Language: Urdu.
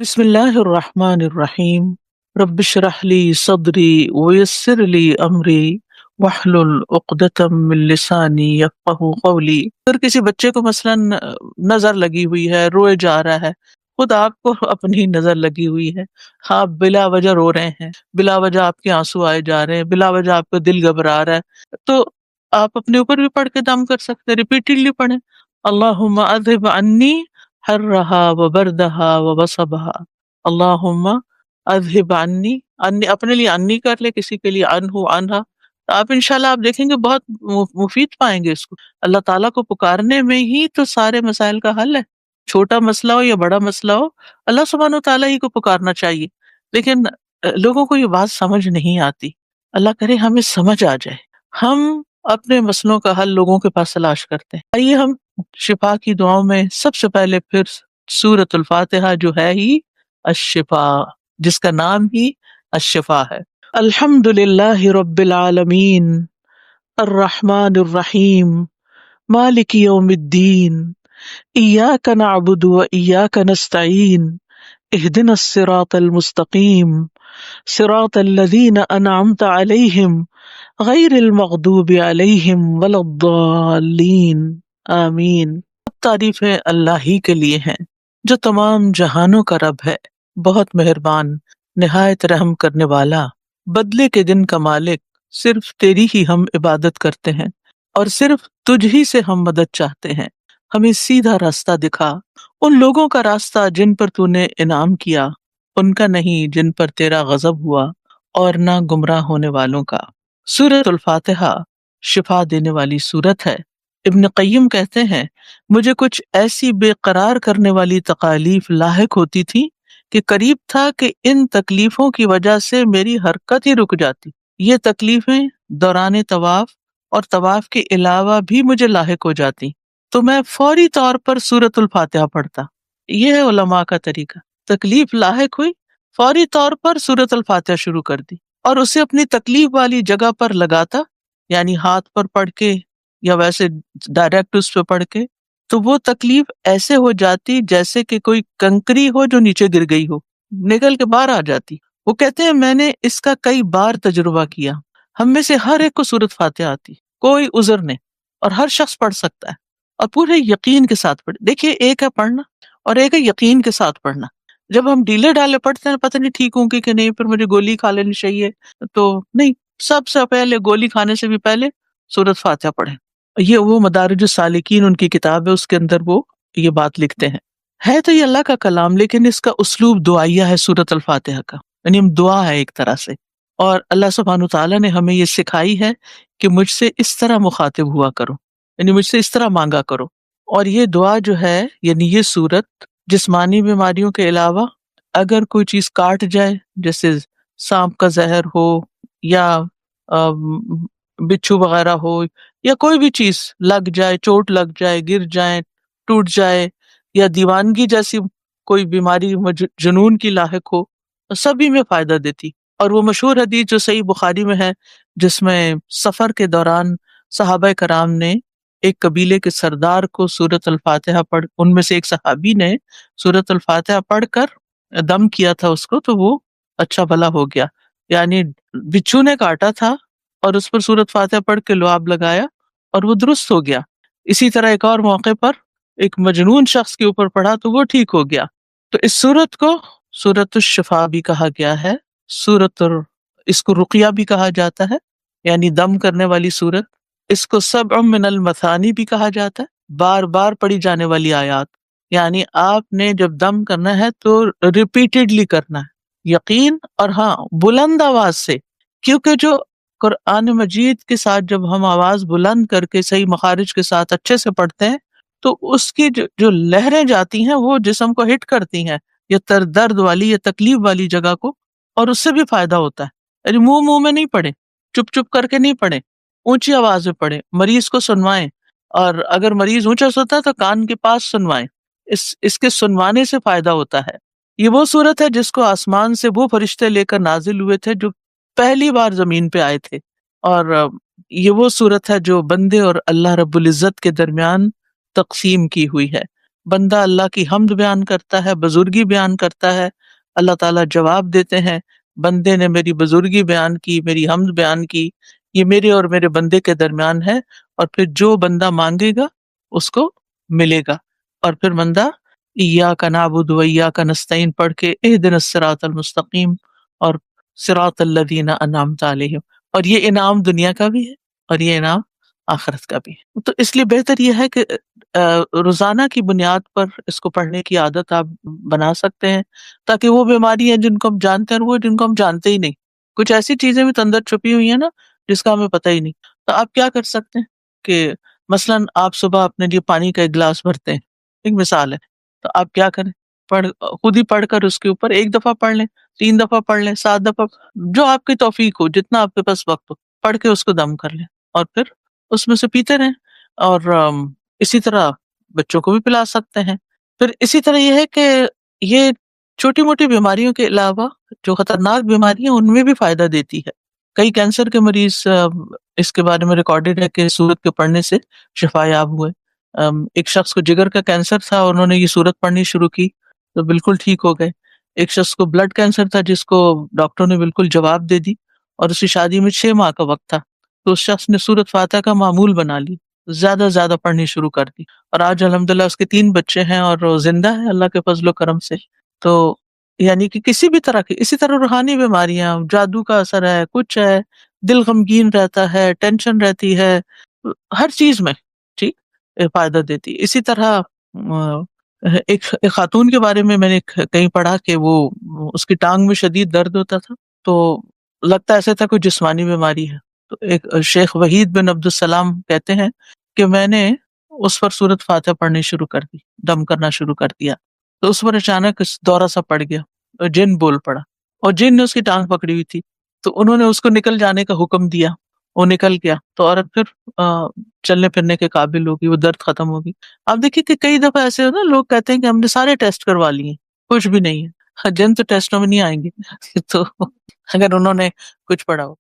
بسم اللہ الرحمن الرحیم رب اشرح لی صدری ویسر لی امری واحلل عقدۃ من لسانی یفقہوا قولی۔ اگر کسی بچے کو مثلاً نظر لگی ہوئی ہے، روئے جا رہا ہے، خود آپ کو اپنی نظر لگی ہوئی ہے، آپ بلا وجہ رو رہے ہیں، بلا وجہ آپ کے آنسو آئے جا رہے ہیں، بلا وجہ آپ کا دل گھبرا رہا ہے، تو آپ اپنے اوپر بھی پڑھ کے دم کر سکتے ہیں، ریپیٹڈلی پڑھیں، اللہم اذھب عنی حرہا وبردہا وبصبہا، اللہم اذھب عنی، اپنے لیے انی کر لے، کسی کے لیے انہو انہا، تو آپ انشاءاللہ آپ دیکھیں گے بہت مفید پائیں گے اس کو۔ اللہ تعالیٰ کو پکارنے میں ہی تو سارے مسائل کا حل ہے، چھوٹا مسئلہ ہو یا بڑا مسئلہ ہو، اللہ سبحانہ و تعالیٰ ہی کو پکارنا چاہیے۔ لیکن لوگوں کو یہ بات سمجھ نہیں آتی، اللہ کرے ہمیں سمجھ آ جائے، ہم اپنے مسئلوں کا حل لوگوں کے پاس تلاش کرتے ہیں۔ آئیے ہم شفا کی دعاؤں میں سب سے پہلے پھر سورۃ الفاتحہ جو ہے ہی الشفا، جس کا نام ہی الشفا ہے۔ الحمد للہ رب العالمین الرحمن الرحیم مالک یوم الدین ایاک نعبد و ایاک نستعین اہدنا الصراط المستقیم صراط الذین انعمت علیہم غیر المغضوب علیہم ولا الضالین آمین۔ سب تعریفیں اللہ ہی کے لیے ہیں جو تمام جہانوں کا رب ہے، بہت مہربان، نہایت رحم کرنے والا، بدلے کے دن کا مالک۔ صرف تیری ہی ہم عبادت کرتے ہیں اور صرف تجھ ہی سے ہم مدد چاہتے ہیں۔ ہمیں سیدھا راستہ دکھا، ان لوگوں کا راستہ جن پر تو نے انعام کیا، ان کا نہیں جن پر تیرا غضب ہوا، اور نہ گمراہ ہونے والوں کا۔ سورۃ الفاتحہ شفا دینے والی سورت ہے۔ ابن قیم کہتے ہیں، مجھے کچھ ایسی بے قرار کرنے والی تکالیف لاحق ہوتی تھی کہ قریب تھا کہ ان تکلیفوں کی وجہ سے میری حرکت ہی رک جاتی۔ یہ تکلیفیں دوران طواف اور طواف کے علاوہ بھی مجھے لاحق ہو جاتی تو میں فوری طور پر سورۃ الفاتحہ پڑھتا۔ یہ ہے علماء کا طریقہ، تکلیف لاحق ہوئی، فوری طور پر سورۃ الفاتحہ شروع کر دی اور اسے اپنی تکلیف والی جگہ پر لگاتا، یعنی ہاتھ پر پڑھ کے یا ویسے ڈائریکٹ اس پہ پڑھ کے، تو وہ تکلیف ایسے ہو جاتی جیسے کہ کوئی کنکری ہو جو نیچے گر گئی ہو، نکل کے باہر آ جاتی۔ وہ کہتے ہیں میں نے اس کا کئی بار تجربہ کیا۔ ہم میں سے ہر ایک کو سورۃ فاتحہ آتی، کوئی عذر نہیں، اور ہر شخص پڑھ سکتا ہے اور پورے یقین کے ساتھ پڑھے۔ دیکھیے ایک ہے پڑھنا اور ایک ہے یقین کے ساتھ پڑھنا۔ جب ہم ڈھیلے ڈالے پڑھتے ہیں پتہ نہیں ٹھیک ہوں گی کہ نہیں، پھر مجھے گولی کھا لینی چاہیے، تو نہیں، سب سے پہلے گولی کھانے سے بھی پہلے سورۃ فاتحہ پڑھیں۔ یہ وہ مدارج السالکین ان کی کتاب ہے، اس کے اندر وہ یہ بات لکھتے ہیں۔ ہے تو یہ اللہ کا کلام، لیکن اس کا اسلوب دعائیہ ہے سورۃ الفاتحہ کا، یعنی دعا ہے ایک طرح سے، اور اللہ سبحانہ تعالیٰ نے ہمیں یہ سکھائی ہے کہ مجھ سے اس طرح مخاطب ہوا کرو، یعنی مجھ سے اس طرح مانگا کرو۔ اور یہ دعا جو ہے، یعنی یہ سورت جسمانی بیماریوں کے علاوہ اگر کوئی چیز کاٹ جائے، جیسے سانپ کا زہر ہو یا بچھو وغیرہ ہو، یا کوئی بھی چیز لگ جائے، چوٹ لگ جائے، گر جائے، ٹوٹ جائے، یا دیوانگی جیسی کوئی بیماری جنون کی لاحق ہو، سبھی میں فائدہ دیتی۔ اور وہ مشہور حدیث جو صحیح بخاری میں ہے، جس میں سفر کے دوران صحابہ کرام نے ایک قبیلے کے سردار کو سورۃ الفاتحہ پڑھ، ان میں سے ایک صحابی نے سورۃ الفاتحہ پڑھ کر دم کیا تھا اس کو، تو وہ اچھا بھلا ہو گیا، یعنی بچھو نے کاٹا تھا اور اس پر سورۃ فاتحہ پڑھ کے لعاب لگایا اور وہ درست ہو گیا۔ اسی طرح ایک اور موقع پر ایک مجنون شخص کے اوپر پڑھا تو وہ ٹھیک ہو گیا۔ تو اس سورت کو سورۃ الشفا بھی کہا گیا ہے، اس کو رقیہ بھی کہا جاتا ہے، یعنی دم کرنے والی سورت۔ اس کو سبع من المثانی بھی کہا جاتا ہے، بار بار پڑھی جانے والی آیات، یعنی آپ نے جب دم کرنا ہے تو ریپیٹڈلی کرنا ہے، یقین، اور ہاں بلند آواز سے، کیونکہ جو قرآن مجید کے ساتھ جب ہم آواز بلند کر کے صحیح مخارج کے ساتھ اچھے سے پڑھتے ہیں تو اس کی جو لہریں جاتی ہیں وہ جسم کو ہٹ کرتی ہیں، یا درد والی یا تکلیف والی جگہ کو، اور اس سے بھی فائدہ ہوتا ہے۔ یعنی منہ میں نہیں پڑھیں، چپ چپ کر کے نہیں پڑھیں، اونچی آواز میں پڑھیں، مریض کو سنوائیں، اور اگر مریض اونچا سوتا ہے تو کان کے پاس سنوائیں، اس کے سنوانے سے فائدہ ہوتا ہے۔ یہ وہ صورت ہے جس کو آسمان سے وہ فرشتے لے کر نازل ہوئے تھے جو پہلی بار زمین پہ آئے تھے، اور یہ وہ صورت ہے جو بندے اور اللہ رب العزت کے درمیان تقسیم کی ہوئی ہے۔ بندہ اللہ کی حمد بیان کرتا ہے، بزرگی بیان کرتا ہے، اللہ تعالیٰ جواب دیتے ہیں، بندے نے میری بزرگی بیان کی، میری حمد بیان کی، یہ میرے اور میرے بندے کے درمیان ہے، اور پھر جو بندہ مانگے گا اس کو ملے گا۔ اور پھر بندہ ایاک نعبد و ایاک نستعین پڑھ کے اہدنا الصراط المستقیم اور صراط الذین انعمت علیہم، اور یہ انعام دنیا کا بھی ہے اور یہ انعام آخرت کا بھی ہے۔ تو اس لیے بہتر یہ ہے کہ روزانہ کی بنیاد پر اس کو پڑھنے کی عادت آپ بنا سکتے ہیں، تاکہ وہ بیماری ہیں جن کو ہم جانتے ہیں اور وہ جن کو ہم جانتے ہی نہیں، کچھ ایسی چیزیں بھی تو اندر چھپی ہوئی ہیں نا جس کا ہمیں پتہ ہی نہیں۔ تو آپ کیا کر سکتے ہیں کہ مثلاً آپ صبح اپنے لیے پانی کا ایک گلاس بھرتے ہیں، ایک مثال ہے، تو آپ کیا کریں، خود ہی پڑھ کر اس کے اوپر ایک دفعہ پڑھ لیں، 3 دفعہ پڑھ لیں، 7 دفعہ، جو آپ کی توفیق ہو، جتنا آپ کے پاس وقت ہو، پڑھ کے اس کو دم کر لیں اور پھر اس میں سے پیتے رہیں۔ اور اسی طرح بچوں کو بھی پلا سکتے ہیں۔ پھر اسی طرح یہ ہے کہ یہ چھوٹی موٹی بیماریوں کے علاوہ جو خطرناک بیماریاں ان میں بھی فائدہ دیتی ہے۔ کئی کینسر کے مریض اس کے بارے میں ریکارڈڈ ہے کہ سورت کے پڑھنے سے شفا یاب ہوئے۔ ایک شخص کو جگر کا کینسر تھا، انہوں نے یہ سورت پڑھنی شروع کی تو بالکل ٹھیک ہو گئے۔ ایک شخص کو بلڈ کینسر تھا جس کو ڈاکٹر نے بالکل جواب دے دی، اور اس کی شادی میں 6 ماہ کا وقت تھا، تو اس شخص نے سورت فاتحہ کا معمول بنا لی، زیادہ سے زیادہ پڑھنی شروع کر دی، اور آج الحمدللہ اس کے 3 بچے ہیں اور وہ زندہ ہے اللہ کے فضل و کرم سے۔ تو یعنی کہ کسی بھی طرح کی، اسی طرح روحانی بیماریاں، جادو کا اثر ہے، کچھ ہے، دل غمگین رہتا ہے، ٹینشن رہتی ہے، ہر چیز میں ٹھیک فائدہ دیتی۔ اسی طرح ایک خاتون کے بارے میں میں نے کہیں پڑھا کہ وہ اس کی ٹانگ میں شدید درد ہوتا تھا، تو لگتا ایسا تھا کوئی جسمانی بیماری ہے، تو ایک شیخ وحید بن عبد السلام کہتے ہیں کہ میں نے اس پر سورت فاتحہ پڑھنی شروع کر دی، دم کرنا شروع کر دیا، تو اس پر اچانک دورہ سا پڑ گیا اور جن بول پڑا، اور جن نے اس کی ٹانگ پکڑی ہوئی تھی، تو انہوں نے اس کو نکل جانے کا حکم دیا، وہ نکل گیا تو عورت پھر چلنے پھرنے کے قابل ہوگی، وہ درد ختم ہوگی۔ آپ دیکھیے کہ کئی دفعہ ایسے ہو نا، لوگ کہتے ہیں کہ ہم نے سارے ٹیسٹ کروا لیے، کچھ بھی نہیں ہے، جن تو ٹیسٹوں میں نہیں آئیں گے تو اگر انہوں نے کچھ پڑھا ہو۔